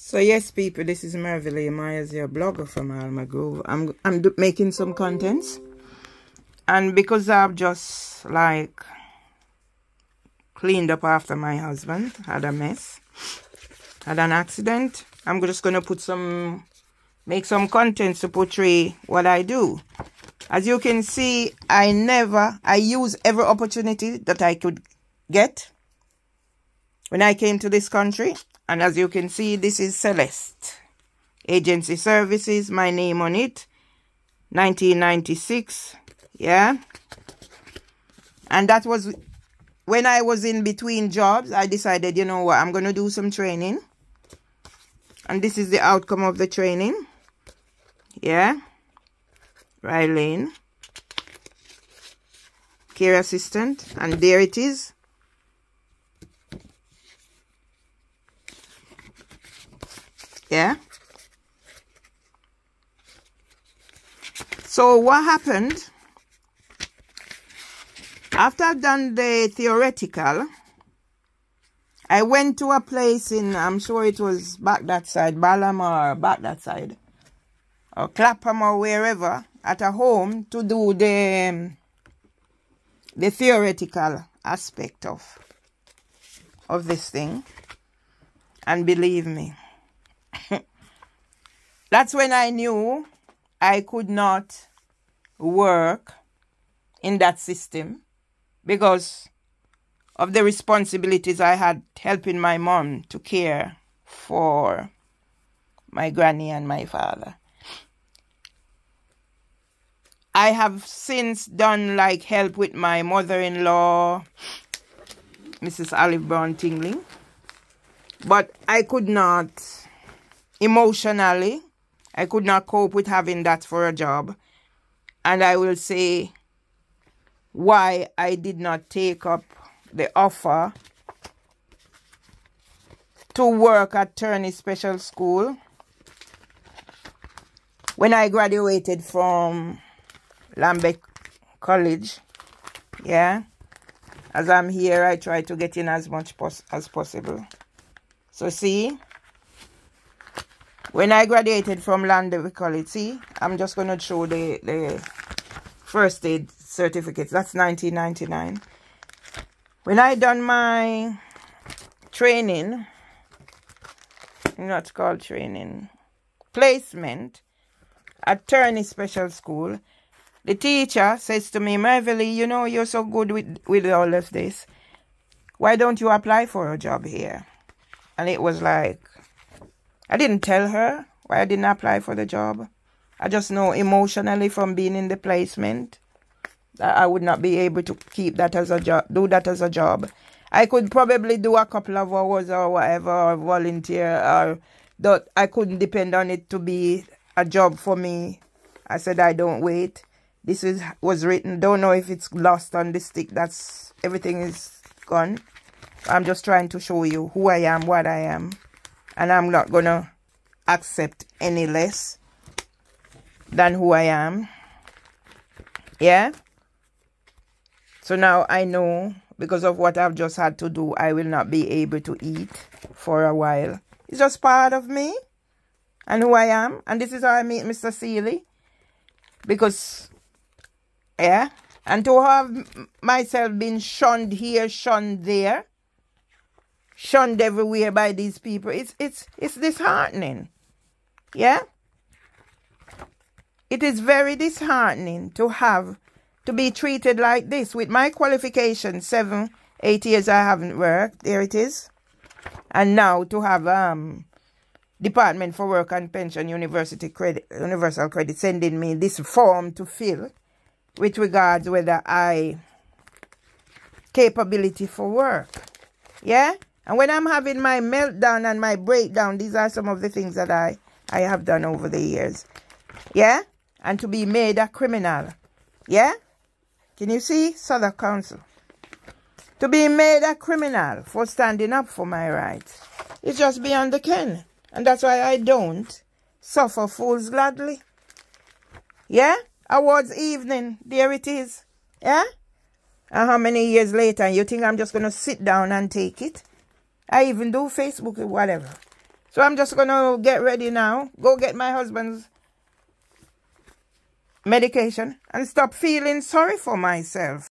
So yes, people, this is Merville Myers, your blogger from Alma Grove. I'm making some contents, and because I've just like cleaned up after my husband, had a mess, had an accident, I'm just gonna make some contents to portray what I do. As you can see, I use every opportunity that I could get when I came to this country. And as you can see, this is Celeste Agency Services, my name on it, 1996, yeah. And that was when I was in between jobs. I decided, you know what, I'm going to do some training. And this is the outcome of the training, yeah. Rylane, care assistant, and there it is. Yeah. So what happened after I've done the theoretical, I went to a place in, I'm sure it was back that side, Balham or back that side, or Clapham or wherever, at a home to do the theoretical aspect of this thing. And believe me, that's when I knew I could not work in that system because of the responsibilities I had helping my mom to care for my granny and my father. I have since done like help with my mother-in-law, Mrs. Olive Brown Tingling, but I could not emotionally, I could not cope with having that for a job. And I will say why I did not take up the offer to work at Turney Special School when I graduated from Lambeth College. Yeah. As I'm here, I try to get in as much as possible. So see, when I graduated from Lambeth College, see, I'm just going to show the first aid certificates. That's 1999. When I done my training, not called training, placement at Turney Special School, the teacher says to me, Merville, you know, you're so good with all of this. Why don't you apply for a job here? And it was like, I didn't tell her why I didn't apply for the job. I just know emotionally from being in the placement that I would not be able to keep that as a job, do that as a job. I could probably do a couple of hours or whatever, or volunteer, or that I couldn't depend on it to be a job for me. I said, I don't wait. This was written. Don't know if it's lost on the stick. That's everything is gone. I'm just trying to show you who I am, what I am. And I'm not going to accept any less than who I am. Yeah? So now I know, because of what I've just had to do, I will not be able to eat for a while. It's just part of me and who I am. And this is how I meet Mr. Seeley. Because, yeah, and to have myself been shunned here, shunned there, shunned everywhere by these people, it's disheartening. Yeah? It is very disheartening to be treated like this. With my qualifications, 7, 8 years I haven't worked. There it is. And now to have Department for Work and Pension Universal Credit sending me this form to fill with regards whether I capability for work. Yeah? And when I'm having my meltdown and my breakdown, these are some of the things that I have done over the years. Yeah? And to be made a criminal. Yeah? Can you see? Southern Council. To be made a criminal for standing up for my rights. It's just beyond the ken. And that's why I don't suffer fools gladly. Yeah? Awards evening. There it is. Yeah? And how many years later, you think I'm just going to sit down and take it? I even do Facebook or whatever. So I'm just going to get ready now, go get my husband's medication and stop feeling sorry for myself.